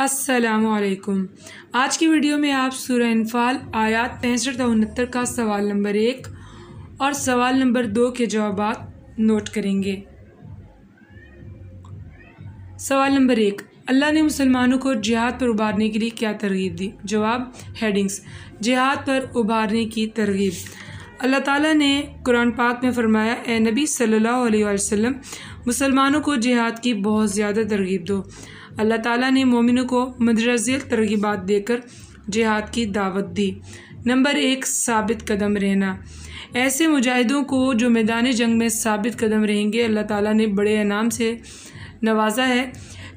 السلام علیکم۔ آج کی ویڈیو میں آپ سورہ انفال آیات 65 تا 69 کا سوال نمبر 1 اور سوال نمبر 2 کے جوابات نوٹ کریں گے۔ سوال نمبر 1، اللہ نے مسلمانوں کو جہاد پر ابھارنے کے لیے کیا ترغیب دی؟ جواب، ہیڈنگز: جہاد پر ابھارنے کی ترغیب۔ اللہ تعالیٰ نے قرآن پاک میں فرمایا، اے نبی صلی اللہ علیہ وسلم، مسلمانوں کو جہاد کی بہت زیادہ ترغیب دو۔ اللہ تعالیٰ نے مومنوں کو مندرجہ ذیل ترغیبات دے کر جہاد کی دعوت دی۔ نمبر 1، ثابت قدم رہنا۔ ایسے مجاہدوں کو جو میدان جنگ میں ثابت قدم رہیں گے، اللہ تعالیٰ نے بڑے انعام سے نوازا ہے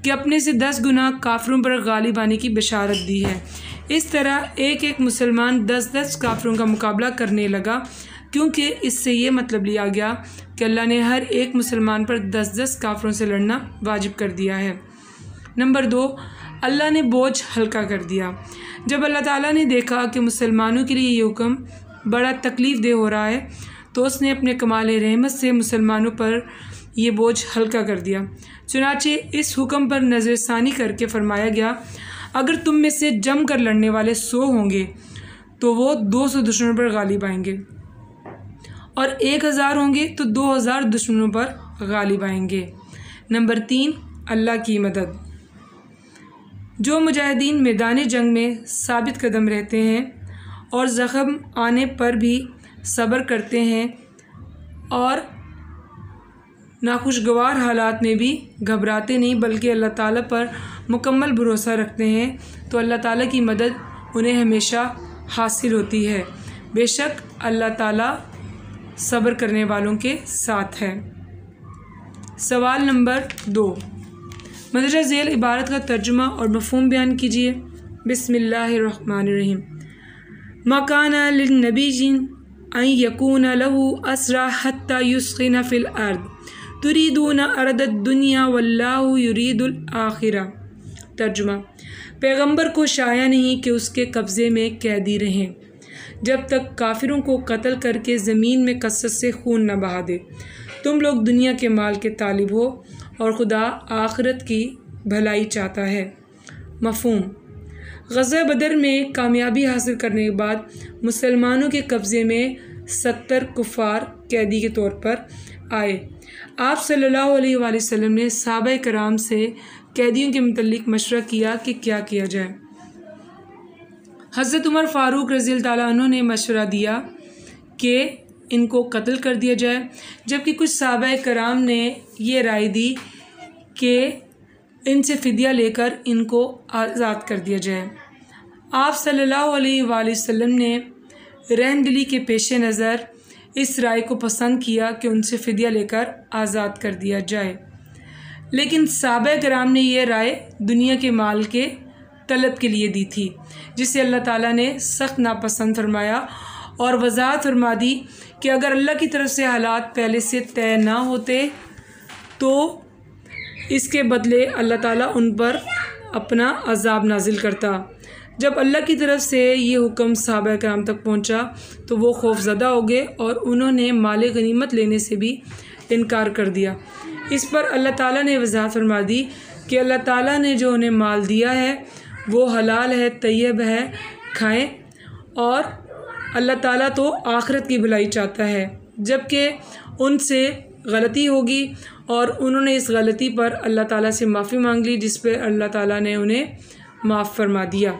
کہ اپنے سے 10 گنا کافروں پر غالب آنے کی بشارت دی ہے۔ اس طرح ایک ایک مسلمان 10 کافروں کا مقابلہ کرنے لگا، کیونکہ اس سے یہ مطلب لیا گیا کہ اللہ نے ہر ایک مسلمان پر 10 کافروں سے لڑنا واجب کر دیا ہے۔ نمبر 2، اللہ نے بوجھ ہلکا کر دیا۔ جب اللہ تعالیٰ نے دیکھا کہ مسلمانوں کے لیے یہ حکم بڑا تکلیف دہ ہو رہا ہے، تو اس نے اپنے کمال رحمت سے مسلمانوں پر یہ بوجھ ہلکا کر دیا۔ چنانچہ اس حکم پر نظر ثانی کر کے فرمایا گیا، اگر تم میں سے جم کر لڑنے والے 100 ہوں گے تو وہ 200 دشمنوں پر غالب آئیں گے، اور 1000 ہوں گے تو 2000 دشمنوں پر غالب آئیں گے۔ نمبر 3، اللہ کی مدد۔ جو مجاہدین میدان جنگ میں ثابت قدم رہتے ہیں اور زخم آنے پر بھی صبر کرتے ہیں اور ناخوشگوار حالات میں بھی گھبراتے نہیں بلکہ اللہ تعالیٰ پر مکمل بھروسہ رکھتے ہیں، تو اللہ تعالیٰ کی مدد انہیں ہمیشہ حاصل ہوتی ہے۔ بے شک اللہ تعالیٰ صبر کرنے والوں کے ساتھ ہے۔ سوال نمبر 2، مندرجہ ذیل عبارت کا ترجمہ اور مفہوم بیان کیجیے۔ بسم اللہ الرحمن الرحیم۔ ما کان للنبی ان یکون لہ اسریٰ حتی یثخن فی الارض تریدون عرض الدنیا واللہ یرید الآخرہ۔ ترجمہ: پیغمبر کو شایع نہیں کہ اس کے قبضے میں قیدی رہیں جب تک کافروں کو قتل کر کے زمین میں کثرت سے خون نہ بہا دے۔ تم لوگ دنیا کے مال کے طالب ہو اور خدا آخرت کی بھلائی چاہتا ہے۔ مفہوم: غزوہ بدر میں کامیابی حاصل کرنے کے بعد مسلمانوں کے قبضے میں 70 کفار قیدی کے طور پر آئے۔ آپ صلی اللہ علیہ وآلہ وسلم نے صحابہ کرام سے قیدیوں کے متعلق مشورہ کیا کہ کیا کیا جائے۔ حضرت عمر فاروق رضی اللہ تعالیٰ عنہ نے مشورہ دیا کہ ان کو قتل کر دیا جائے، جبکہ کچھ صحابہ کرام نے یہ رائے دی کہ ان سے فدیہ لے کر ان کو آزاد کر دیا جائے۔ آپ صلی اللہ علیہ وآلہ وسلم نے رحم دلی کے پیش نظر اس رائے کو پسند کیا کہ ان سے فدیہ لے کر آزاد کر دیا جائے، لیکن صحابہ کرام نے یہ رائے دنیا کے مال کے طلب کے لیے دی تھی، جسے اللہ تعالیٰ نے سخت ناپسند فرمایا اور وضاحت فرما دی کہ اگر اللہ کی طرف سے حالات پہلے سے طے نہ ہوتے تو اس کے بدلے اللہ تعالیٰ ان پر اپنا عذاب نازل کرتا۔ جب اللہ کی طرف سے یہ حکم صحابہ کرام تک پہنچا تو وہ خوف زدہ ہو گئے اور انہوں نے مال غنیمت لینے سے بھی انکار کر دیا۔ اس پر اللہ تعالیٰ نے وضاحت فرما دی کہ اللہ تعالیٰ نے جو انہیں مال دیا ہے وہ حلال ہے، طیب ہے، کھائیں، اور اللہ تعالیٰ تو آخرت کی بھلائی چاہتا ہے۔ جبکہ ان سے غلطی ہوگی اور انہوں نے اس غلطی پر اللہ تعالیٰ سے معافی مانگ لی، جس پر اللہ تعالیٰ نے انہیں معاف فرما دیا۔